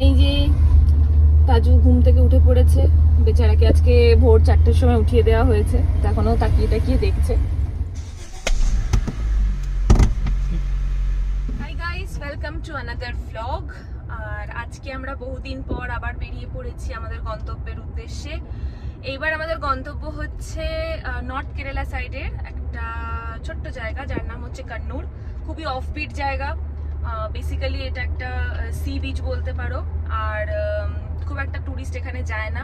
এই যে তাজু ঘুম থেকে উঠে পড়েছে। বেচারাকে আজকে ভোর 4টের সময় উঠিয়ে দেওয়া হয়েছে, এখনো তাকিয়ে তাকিয়ে দেখছে। Hi guys, welcome to another vlog. আর আজকে আমরা বহুদিন পর আবার বেরিয়ে পড়েছি আমাদের গন্তব্যের উদ্দেশ্যে। এইবার আমাদের গন্তব্য হচ্ছে নর্থ কেরালা সাইডের একটা ছোট্ট জায়গা যার নাম হচ্ছে কান্নুর। খুবই অফবিট জায়গা। বেসিক্যালি এটা একটা সি বিচ বলতে পারো। আর খুব একটা টুরিস্ট এখানে যায় না,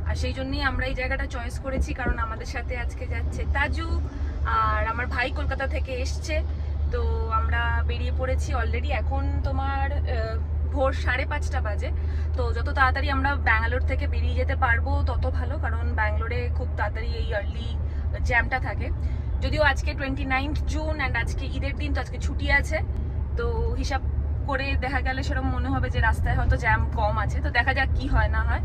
আর সেই জন্যই আমরা এই জায়গাটা চয়েস করেছি, কারণ আমাদের সাথে আজকে যাচ্ছে তাজু, আর আমার ভাই কলকাতা থেকে এসছে। তো আমরা বেরিয়ে পড়েছি অলরেডি। এখন তোমার ভোর 5:30 বাজে। তো যত তাড়াতাড়ি আমরা ব্যাঙ্গালোর থেকে বেরিয়ে যেতে পারবো তত ভালো, কারণ ব্যাঙ্গালোরে খুব তাড়াতাড়ি এই আর্লি জ্যামটা থাকে। যদিও আজকে 29 জুন অ্যান্ড আজকে ঈদের দিন, তো আজকে ছুটি আছে। তো হিসাব করে দেখা গেলে সেরকম মনে হবে যে রাস্তায় হয়তো জ্যাম কম আছে। তো দেখা যাক কি হয় না হয়।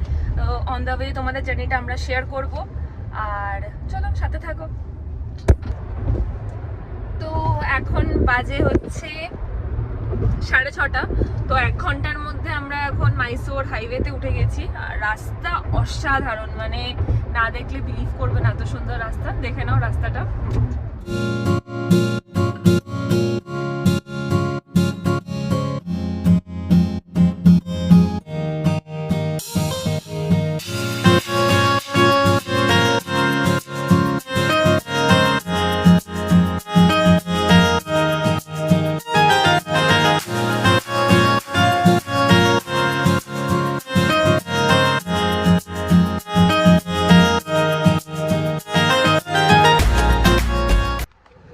অন দ্য ওয়ে তোমাদের জার্নিটা আমরা শেয়ার করব, আর চলো সাথে থাকো। তো এখন বাজে হচ্ছে 6:30। তো 1 ঘন্টার মধ্যে আমরা এখন মাইসোর হাইওয়েতে উঠে গেছি। আর রাস্তা অসাধারণ, মানে না দেখলে বিলিভ করবে না, এত সুন্দর রাস্তা। দেখে নাও রাস্তাটা।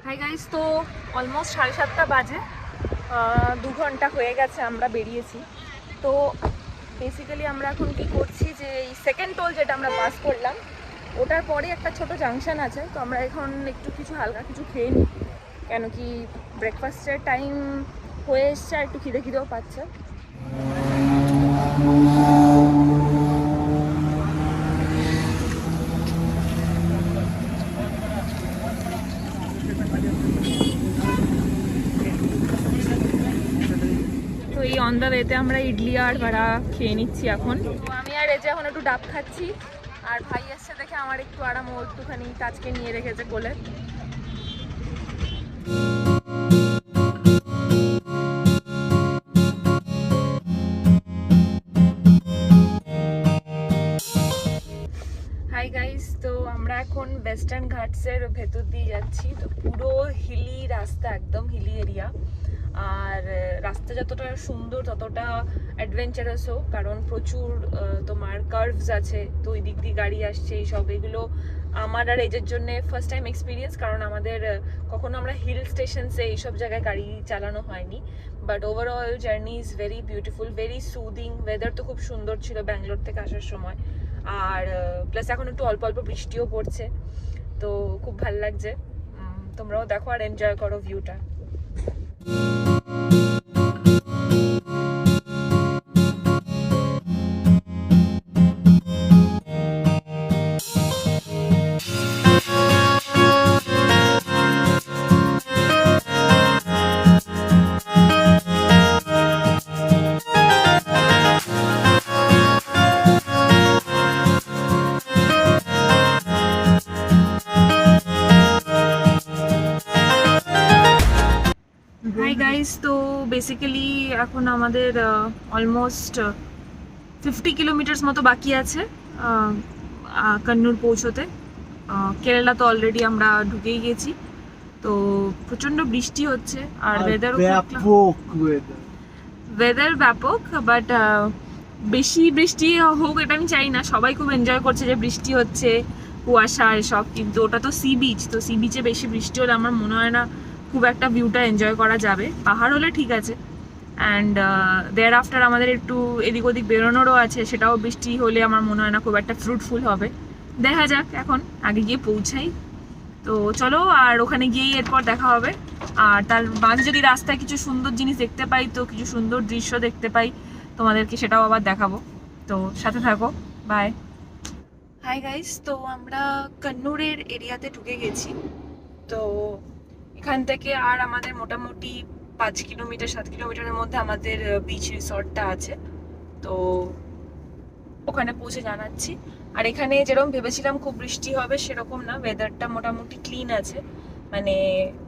হাই গাইস, তো অলমোস্ট 7:30 বাজে। 2 ঘন্টা হয়ে গেছে আমরা বেরিয়েছি। তো বেসিক্যালি আমরা এখন কি করছি, যে এই সেকেন্ড টোল যেটা আমরা পাস করলাম, ওটার পরে একটা ছোট জাংশন আছে। তো আমরা এখন একটু কিছু হালকা কিছু খেয়ে নিই, কেন কি ব্রেকফাস্টের টাইম হয়ে এসছে, আর একটু খিদে খিদেও পাচ্ছে। তো এই অন দ্য ওয়েতে আমরা ইডলি আর বড়া খেয়ে নিচ্ছি এখন। তো আমি আর এই যে এখন একটু ডাব খাচ্ছি, আর ভাই এসছে দেখে আমার একটু আরাম, ও একটুখানি তাজকে নিয়ে রেখেছে কোলে। হাই গাইস, তো আমরা এখন ওয়েস্টার্ন ঘাটসের ভেতর দিয়ে যাচ্ছি। তো পুরো হিলি রাস্তা, একদম হিলি এরিয়া। আর রাস্তা যতটা সুন্দর ততটা অ্যাডভেঞ্চারাসও, কারণ প্রচুর তোমার কার্ভস আছে। তো ওই দিক দিয়ে গাড়ি আসছে, এইসব এগুলো আমার আর এজের জন্য ফার্স্ট টাইম এক্সপিরিয়েন্স, কারণ আমাদের কখনো আমরা হিল স্টেশনসে এইসব জায়গায় গাড়ি চালানো হয়নি। But overall journey is very beautiful, very soothing. Weather তো খুব সুন্দর ছিল ব্যাঙ্গালোর থেকে আসার সময়। আর প্লাস এখন একটু অল্প অল্প বৃষ্টিও পড়ছে, তো খুব ভালো লাগছে। তোমরাও দেখো আর এনজয় করো ভিউটা। হাই গাইস, তো বেসিক্যালি এখন আমাদের অলমোস্ট 50 কিলোমিটার্স মতো বাকি আছে কান্নুর পৌঁছতে। কেরালা তো অলরেডি আমরা ঢুকেই গেছি। তো প্রচন্ড বৃষ্টি হচ্ছে, আর ওয়েদার ব্যাপক। বাট বেশি বৃষ্টি হোক এটা আমি চাই না। সবাই খুব এনজয় করছে যে বৃষ্টি হচ্ছে, কুয়াশা এসব, কিন্তু ওটা তো সি বিচ। তো সি বিচে বেশি বৃষ্টি হলে আমার মনে হয় না খুব একটা ভিউটা এনজয় করা যাবে। পাহাড় হলে ঠিক আছে। অ্যান্ড দেয়ার আফটার আমাদের একটু এদিক ওদিক বেরোনোরও আছে, সেটাও বৃষ্টি হলে আমার মনে হয় না খুব একটা ফ্রুটফুল হবে। দেখা যাক, এখন আগে গিয়ে পৌঁছাই। তো চলো, আর ওখানে গিয়েই এরপর দেখা হবে। আর তার মাঝে যদি রাস্তায় কিছু সুন্দর জিনিস দেখতে পাই, তো কিছু সুন্দর দৃশ্য দেখতে পাই, তোমাদেরকে সেটাও আবার দেখাবো। তো সাথে থাকো, বাই। হাই গাইস, তো আমরা কন্নুরের এরিয়াতে ঢুকে গেছি। তো এখান থেকে আর আমাদের মোটামুটি 5 কিলোমিটার 7 কিলোমিটারের মধ্যে আমাদের বিচ রিসর্টটা আছে। তো ওখানে পৌঁছে জানাচ্ছি। আর এখানে যেরকম ভেবেছিলাম খুব বৃষ্টি হবে সেরকম না, ওয়েদারটা মোটামুটি ক্লিন আছে, মানে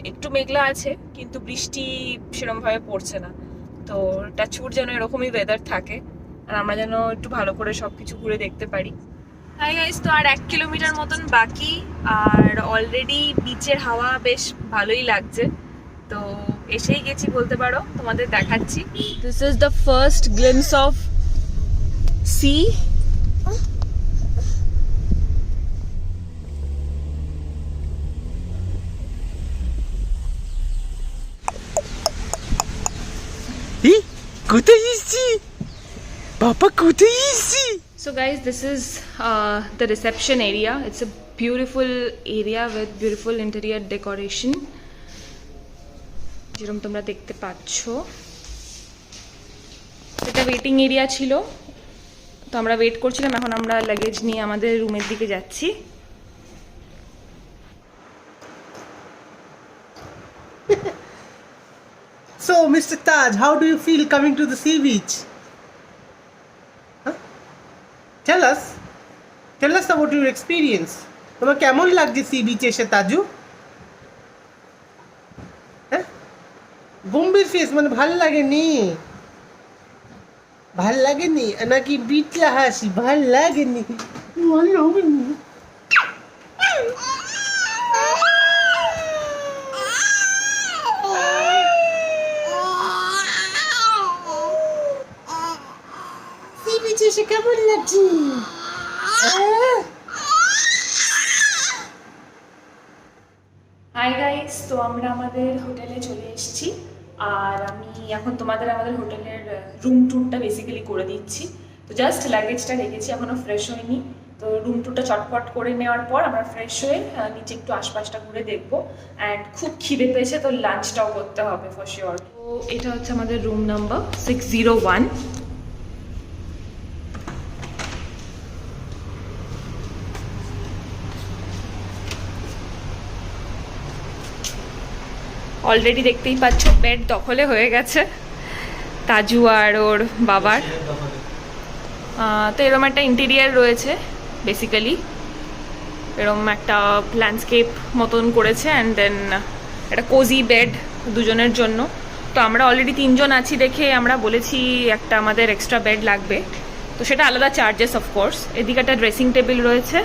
একটু মেঘলা আছে কিন্তু বৃষ্টি সেরকম ভাবে পড়ছে না। তো টাচউড যেন এরকমই ওয়েদার থাকে আর আমরা যেন একটু ভালো করে সবকিছু ঘুরে দেখতে পারি। হাই গাইস, তো আর 1 কিলোমিটার মতন বাকি, আর অলরেডি বিচের হাওয়া বেশ ভালোই লাগছে। তো এসেই গেছি বলতে পারো, তোমাদের দেখাচ্ছি। This is the first glimpse of sea. কোথায় এসেছি বাবা, কোথায় এসেছি? So guys, this is the reception area. It's a beautiful area with beautiful interior decoration. যেরকম তোমরা দেখতে পাচ্ছো, এটা ওয়েটিং এরিয়া ছিল, তো আমরা ওয়েট করছিলাম। এখন আমরা লাগেজ নিয়ে আমাদের রুমের দিকে যাচ্ছি। So, Mr. Taj, how do you feel coming to the sea beach? Huh? Tell us about your experience. তোমার কেমন লাগছে সি বিচে এসে তাজু? হ্যাঁ, গম্ভীর ফেস, মানে ভাল লাগেনি? ভাল লাগেনি নাকি বিটলা হাসি? ভাল লাগেনি? ভাল লাগেনি? সি বিচে এসে কেমন লাগছে? হাই গাইস, তো আমরা আমাদের হোটেলে চলে এসেছি আর আমি এখন তোমাদের আমাদের হোটেলের রুম ট্যুরটা বেসিক্যালি করে দিচ্ছি। তো জাস্ট লাগেজটা রেখেছি, এখনো ফ্রেশ হয়নি। তো রুম ট্যুরটা চটপট করে নেওয়ার পর আমরা ফ্রেশ হয়ে নিচে একটু আশপাশটা ঘুরে দেখবো। অ্যান্ড খুব খিদে পেয়েছে, তো লাঞ্চটাও করতে হবে ফর শিওর। তো এটা হচ্ছে আমাদের রুম নাম্বার 601। অলরেডি দেখতেই পাচ্ছ বেড দখলে হয়ে গেছে তাজু আর ওর বাবার। তো এরকম একটা ইন্টেরিয়ার রয়েছে, বেসিক্যালি এরকম একটা ল্যান্ডস্কেপ মতন করেছে, অ্যান্ড দেন একটা কোজি বেড দুজনের জন্য। তো আমরা অলরেডি 3 জন আছি দেখে আমরা বলেছি একটা আমাদের এক্সট্রা বেড লাগবে, তো সেটা আলাদা চার্জেস অফকোর্স। এদিকে একটা ড্রেসিং টেবিল রয়েছে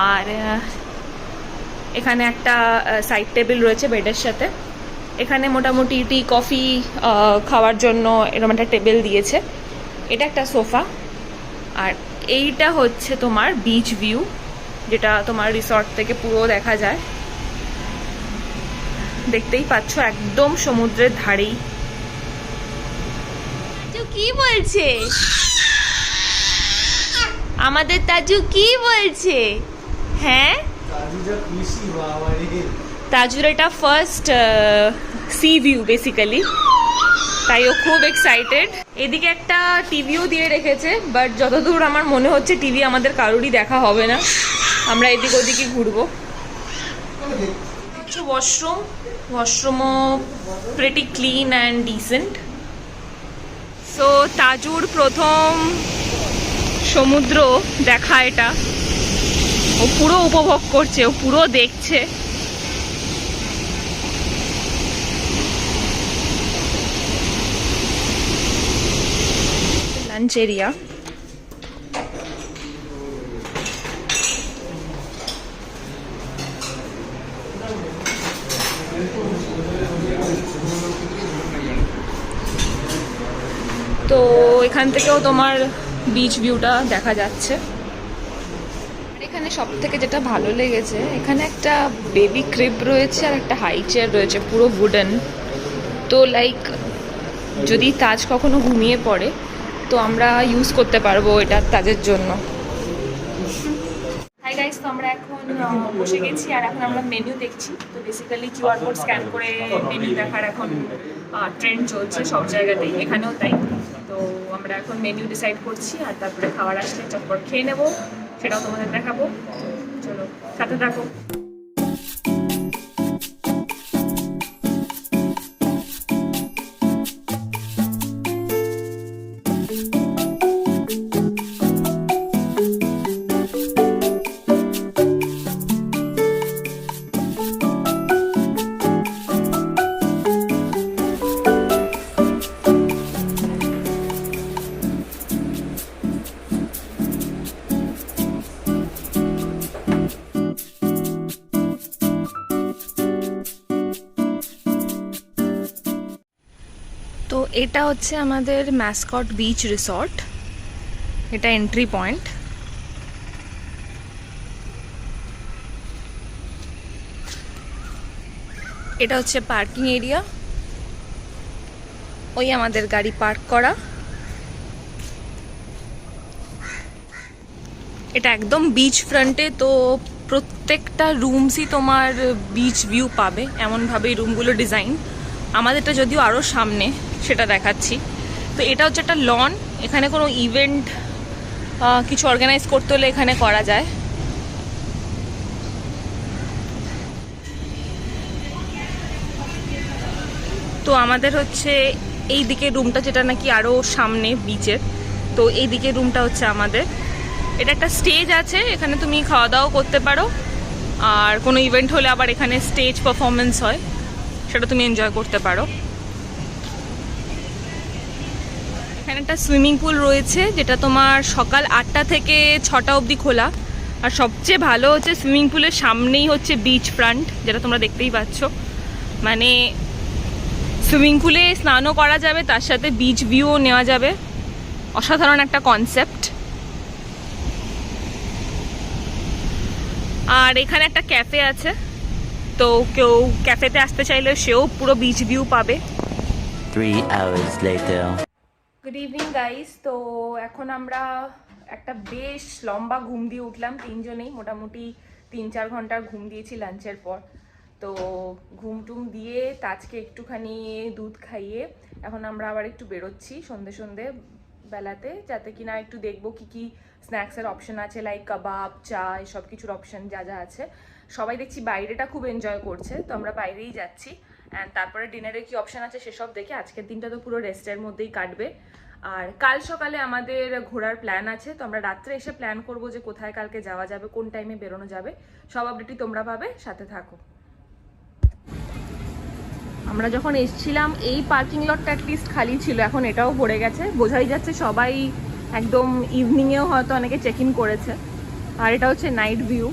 আর এখানে একটা সাইড টেবিল রয়েছে বেডের সাথে। এখানে মোটামুটি টি কফি খাওয়ার জন্য এরকম একটা টেবিল দিয়েছে। এটা একটা সোফা, আর এইটা হচ্ছে তোমার বিচ ভিউ, যেটা তোমার রিসর্ট থেকে পুরো দেখা যায়। দেখতেই পাচ্ছ একদম সমুদ্রের ধারেই। তাজু কি বলছে? আমাদের তাজু কি বলছে? হ্যাঁ, তাজুর এটা ফার্স্ট সি ভিউ বেসিক্যালি, তাই ও খুব এক্সাইটেড। এদিকে একটা টিভিও দিয়ে রেখেছে, বাট যতদূর আমার মনে হচ্ছে টিভি আমাদের কারোরই দেখা হবে না, আমরা এদিক ওদিকে ঘুরবো। ওয়াশরুমও pretty clean and decent. So তাজুর প্রথম সমুদ্র দেখা এটা, ও পুরো উপভোগ করছে, ও পুরো দেখছে। লাঞ্চ এরিয়া, তো এখান থেকেও তোমার বিচ ভিউটা দেখা যাচ্ছে। এখানে সব থেকে যেটা ভালো লেগেছে, এখানে একটা বেবি ক্রিব রয়েছে আর একটা হাই চেয়ার রয়েছে, পুরো উডেন। তো লাইক যদি তাজ কখনো ঘুমিয়ে পড়ে তো আমরা ইউজ করতে পারবো এটা তাজের জন্য। হাই গাইস, তো আমরা এখন বসে গেছি আর এখন আমরা মেনু দেখছি। তো বেসিক্যালি কিউআর কোড স্ক্যান করে মেনু দেখার এখন ট্রেন্ড চলছে সব জায়গাতেই, এখানেও তাই। তো আমরা এখন মেনু ডিসাইড করছি আর তারপরে খাবার আসলে চটপট খেয়ে নেবো, সেটাও তোমাদের দেখাবো। চলো সাথে থাকো। এটা হচ্ছে আমাদের ম্যাসকট বিচ রিসর্ট, এটা এন্ট্রি পয়েন্ট। এটা হচ্ছে পার্কিং এরিয়া, ওই আমাদের গাড়ি পার্ক করা। এটা একদম বিচ ফ্রন্টে, তো প্রত্যেকটা রুমসই তোমার বিচ ভিউ পাবে, এমনভাবেই রুমগুলো ডিজাইন। আমাদেরটা যদিও আরও সামনে, সেটা দেখাচ্ছি। তো এটা হচ্ছে একটা লন, এখানে কোনো ইভেন্ট কিছু অর্গানাইজ করতে হলে এখানে করা যায়। তো আমাদের হচ্ছে এই দিকে রুমটা, যেটা নাকি আরও সামনে বিচের, তো এই দিকে রুমটা হচ্ছে আমাদের। এটা একটা স্টেজ আছে, এখানে তুমি খাওয়া দাওয়া করতে পারো, আর কোনো ইভেন্ট হলে আবার এখানে স্টেজ পারফরমেন্স হয়, সেটা তুমি এনজয় করতে পারো। এখানে একটা সুইমিং পুল রয়েছে, যেটা তোমার সকাল 8টা থেকে 6টা অবধি খোলা। আর সবচেয়ে ভালো হচ্ছে সুইমিং পুলের সামনেই হচ্ছে বিচ ফ্রন্ট, যেটা তোমরা দেখতেই পাচ্ছ। মানে সুইমিং পুলে স্নানও করা যাবে, তার সাথে বিচ ভিউও নেওয়া যাবে। অসাধারণ একটা কনসেপ্ট। আর এখানে একটা ক্যাফে আছে, তো কেউ ক্যাফেতে আসতে চাইলে সেও পুরো বিচ ভিউ পাবে। 3 hours later. Good evening guys. তো এখন আমরা একটা বেশ লম্বা ঘুম দিয়ে উঠলাম তিনজনেই, মোটামুটি 3-4 ঘন্টার ঘুম দিয়েছি লাঞ্চের পর। তো ঘুম টুম দিয়ে তাজকে একটুখানি দুধ খাইয়ে এখন আমরা আবার একটু বেরোচ্ছি সন্ধে সন্ধে বেলাতে, যাতে কিনা একটু দেখবো কি কি স্ন্যাক্সের অপশন আছে, লাইক কাবাব, চা, এসব কিছুর অপশন যা যা আছে। সবাই দেখছি বাইরেটা খুব এনজয় করছে, তো আমরা বাইরেই যাচ্ছি। অ্যান্ড তারপরে ডিনারে কি অপশন আছে সেসব দেখে আজকের দিনটা তো পুরো রেস্টের মধ্যেই কাটবে। আর কাল সকালে আমাদের ঘোরার প্ল্যান আছে, তো আমরা রাত্রে এসে প্ল্যান করব যে কোথায় কালকে যাওয়া যাবে, কোন টাইমে বেরোনো যাবে। সব আপডেটই তোমরা পাবে, সাথে থাকো। আমরা যখন এসেছিলাম এই পার্কিং লটটা অ্যাটলিস্ট খালি ছিল, এখন এটাও ভরে গেছে। বোঝাই যাচ্ছে সবাই একদম ইভিনিংয়েও হয়তো অনেকে চেক ইন করেছে। আর এটা হচ্ছে নাইট ভিউ।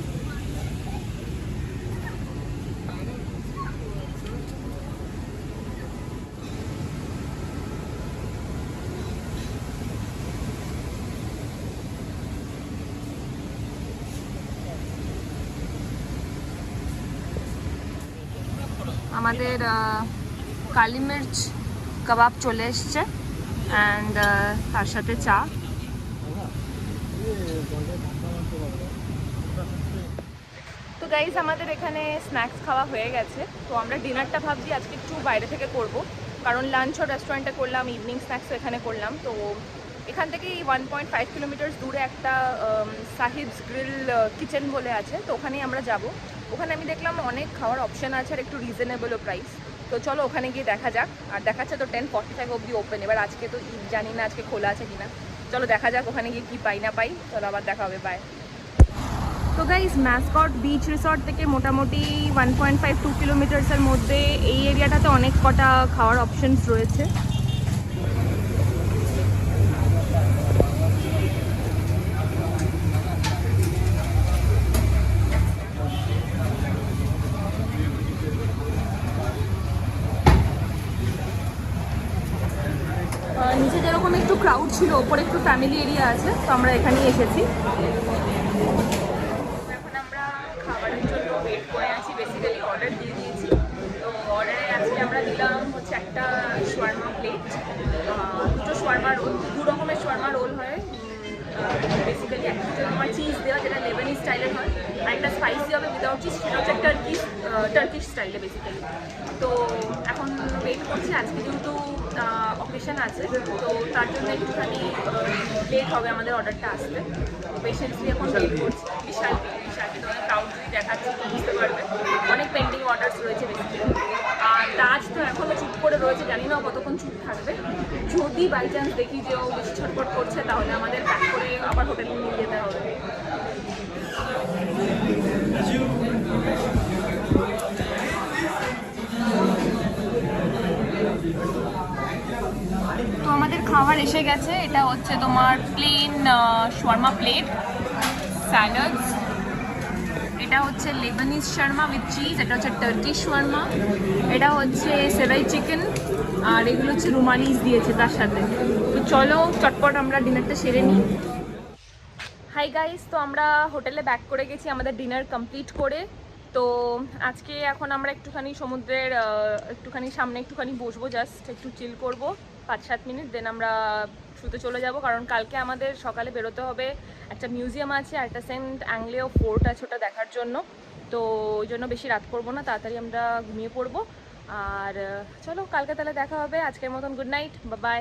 আমাদের কালি মির্চ কাবাব চলে এসছে, অ্যান্ড তার সাথে চা। তো গাইজ আমাদের এখানে স্ন্যাক্স খাওয়া হয়ে গেছে, তো আমরা ডিনারটা ভাবছি আজকে একটু বাইরে থেকে করব, কারণ লাঞ্চও রেস্টুরেন্টে করলাম, ইভিনিং স্ন্যাক্সও এখানে করলাম। তো এখান থেকেই 1.5 কিলোমিটার দূরে একটা সাহিবস গ্রিল কিচেন বলে আছে, তো ওখানেই আমরা যাব। ওখানে আমি দেখলাম অনেক খাওয়ার অপশান আছে আর একটু রিজনেবলও প্রাইস। তো চলো ওখানে গিয়ে দেখা যাক। আর দেখাচ্ছে তো 10:45 অবধি ওপেন। এবার আজকে তো জানি না আজকে খোলা আছে কিনা, চলো দেখা যাক ওখানে গিয়ে কি পাই না পাই। চলো আবার দেখা হবে, বাই। তো গাইজ ম্যাসকট বিচ রিসর্ট থেকে মোটামুটি 1.5-2 কিলোমিটার্সের মধ্যে এই এরিয়াটাতে অনেক কটা খাওয়ার অপশানস রয়েছে। নিচে যেরকম একটু ক্রাউড ছিল, ওপরে একটু ফ্যামিলি এরিয়া আছে, তো আমরা এখানেই এসেছি। এখন আমরা খাবারের জন্য ওয়েট করে আছি, বেসিক্যালি অর্ডার দিয়ে দিয়েছি। তো অর্ডারে আজকে আমরা দিলাম হচ্ছে একটা শাওয়ারমা প্লেট, দুটো শাওয়ারমা রোল, 2 রকমের শাওয়ারমা রোল হয় বেসিক্যালি। একটা তোমার চিজ দেওয়া, যেটা লেবানিজ স্টাইলের হয়, আর একটা স্পাইসি হবে উইদাউট চিজ, সেটা হচ্ছে টার্কিশ স্টাইলে বেসিক্যালি। তো এখন ওয়েট করছি, আজকে যেহেতু অকেশন আছে তো তার জন্য একটুখানি লেট হবে আমাদের অর্ডারটা আসতে। পেশেন্টলি এখন ওয়েট করছি। বিশাল বিশাল তোমাদের ক্রাউড যদি দেখাচ্ছি তো বুঝতে পারবে, অনেক পেন্ডিং অর্ডারস রয়েছে বেসিক্যালি। আর তাজ তো এখনও চুপ করে রয়েছে, জানি না কতক্ষণ চুপ থাকবে। যদি বাই চান্স দেখি যে ও বেশি ছটফট করছে, তাহলে আমাদের প্যাক করে আবার হোটেলে নিয়ে যেতে হবে। তো আমাদের খাবার এসে গেছে। এটা হচ্ছে তোমার প্লেন শাওয়ারমা প্লেট, স্যালাডস, এটা হচ্ছে লেবানিজ শাওয়ারমা উইথ চিজ, এটা হচ্ছে টার্কিশ শাওয়ারমা, এটা হচ্ছে সেরাই চিকেন, আর এগুলো হচ্ছে রুমালিস দিয়েছে তার সাথে। তো চলো চটপট আমরা ডিনারটা সেরে নিই। হাই গাইস, তো আমরা হোটেলে ব্যাক করে গেছি আমাদের ডিনার কমপ্লিট করে। তো আজকে এখন আমরা একটুখানি সমুদ্রের একটুখানি সামনে একটুখানি বসবো, জাস্ট একটু চিল করব 5-7 মিনিট, দেন আমরা শুতে চলে যাব। কারণ কালকে আমাদের সকালে বেরোতে হবে, একটা মিউজিয়াম আছে আর একটা সেন্ট অ্যাংলিও ফোর্ট আছে ওটা দেখার জন্য। তো ওই জন্য বেশি রাত করবো না, তাড়াতাড়ি আমরা ঘুমিয়ে পড়বো। আর চলো কালকে তাহলে দেখা হবে। আজকের মতন গুড নাইট, বাই বাই।